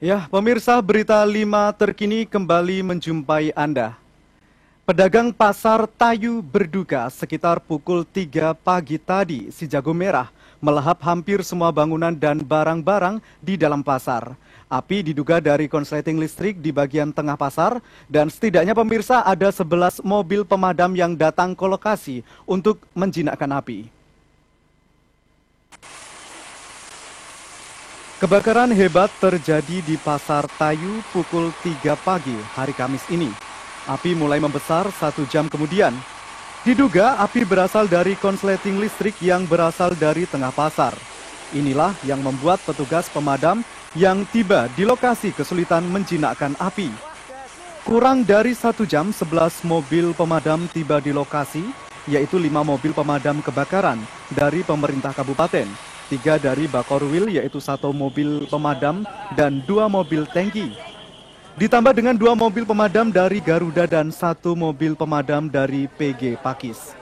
Ya, pemirsa, berita 5 terkini kembali menjumpai Anda. Pedagang pasar Tayu berduka sekitar pukul 3 pagi tadi, si jago merah melahap hampir semua bangunan dan barang-barang di dalam pasar. Api diduga dari konsleting listrik di bagian tengah pasar dan setidaknya pemirsa ada 11 mobil pemadam yang datang ke lokasi untuk menjinakkan api. Kebakaran hebat terjadi di Pasar Tayu pukul 3 pagi hari Kamis ini. Api mulai membesar 1 jam kemudian. Diduga api berasal dari konsleting listrik yang berasal dari tengah pasar. Inilah yang membuat petugas pemadam yang tiba di lokasi kesulitan menjinakkan api. Kurang dari 1 jam 11 mobil pemadam tiba di lokasi, yaitu 5 mobil pemadam kebakaran dari pemerintah kabupaten. 3 dari Bakorwil, yaitu 1 mobil pemadam dan 2 mobil tangki. Ditambah dengan 2 mobil pemadam dari Garuda dan 1 mobil pemadam dari PG Pakis.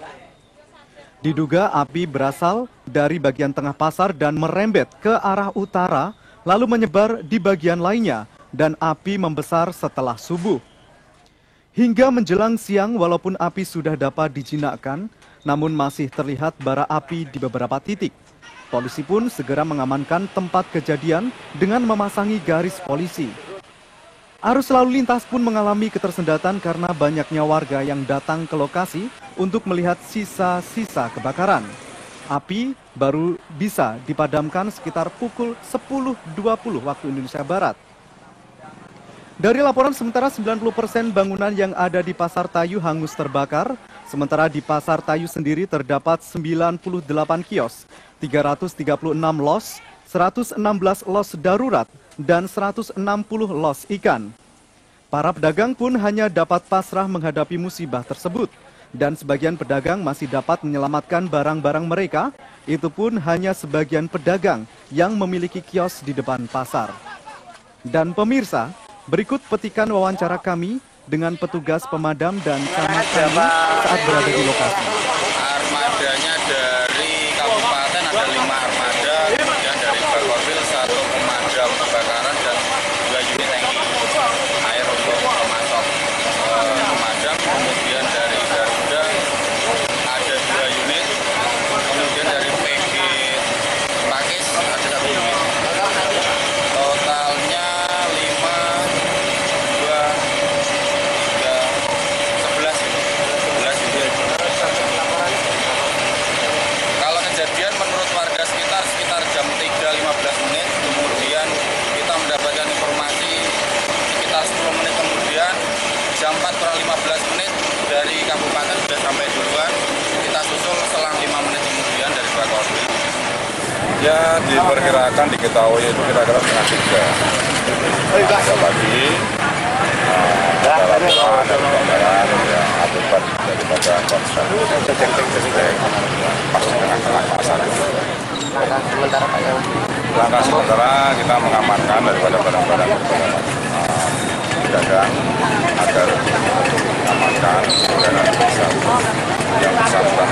Diduga api berasal dari bagian tengah pasar dan merembet ke arah utara, lalu menyebar di bagian lainnya, dan api membesar setelah subuh. Hingga menjelang siang, walaupun api sudah dapat dijinakkan, namun masih terlihat bara api di beberapa titik. Polisi pun segera mengamankan tempat kejadian dengan memasangi garis polisi. Arus lalu lintas pun mengalami ketersendatan karena banyaknya warga yang datang ke lokasi untuk melihat sisa-sisa kebakaran. Api baru bisa dipadamkan sekitar pukul 10.20 waktu Indonesia Barat. Dari laporan sementara 90% bangunan yang ada di Pasar Tayu hangus terbakar, sementara di Pasar Tayu sendiri terdapat 98 kios, 336 los, 116 los darurat, dan 160 los ikan. Para pedagang pun hanya dapat pasrah menghadapi musibah tersebut, dan sebagian pedagang masih dapat menyelamatkan barang-barang mereka, itu pun hanya sebagian pedagang yang memiliki kios di depan pasar. Dan pemirsa, berikut petikan wawancara kami dengan petugas pemadam dan kami saat berada di lokasi. Armadanya dari kabupaten ada 5 armada, kemudian dari Bakorwil 1 pemadam kebakaran dan 2 unit tangki air untuk memasok pemadam. Kemudian dari Garuda ada 2 unit, kemudian dari PG Pakis ada 1 unit. Totalnya 5, 2, 3, 11 unit. Kalau kejadian menurut warga sekitar jam 3.15 menit, kemudian kita mendapatkan informasi sekitar 10 menit kemudian, jam 4:15 menit dari kabupaten sudah sampai duluan, kita susul selang 5 menit kemudian dari Bakorwil. Ya, diperkirakan diketahui itu kira-kira setengah 3. Pagi, ada laporan dari gambaran yang akibat daripada konsleting listrik pas di tengah-tengah pasar. Langkah sementara kita mengamankan daripada barang-barang pedagang agar mengamankan dan bisa yang bersangkutan.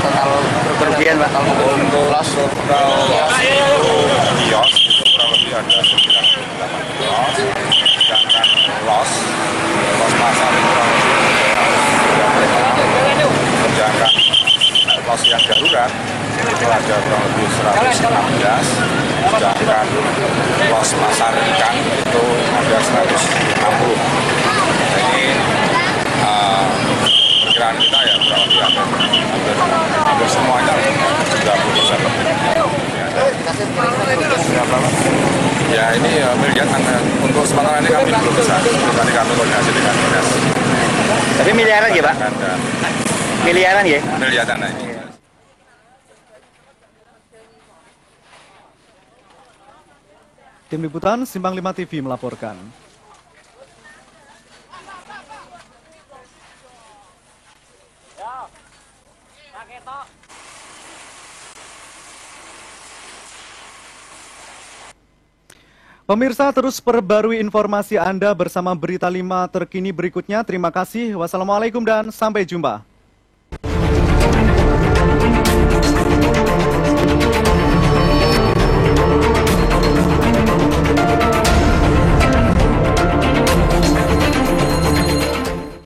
Total kerugian Pak Untuk total kios itu kurang lebih ada 98 kios, sedangkan los pasar itu kurang lebih sedangkan los yang darurat itu ada kurang lebih 116, sedangkan los pasar ikan itu ada 160. Ini perkiraan kita ya kurang lebih hampir semuanya 30% lebih. Ya ini melihat untuk sementara ini kami belum bisa. Nanti kami koordinasi dengan dinas. Tapi miliaran ya Pak? Miliaran ya? Miliaran ini. Tim Liputan Simpang 5 TV melaporkan. Pemirsa, terus perbarui informasi Anda bersama Berita 5 terkini berikutnya. Terima kasih. Wassalamualaikum dan sampai jumpa.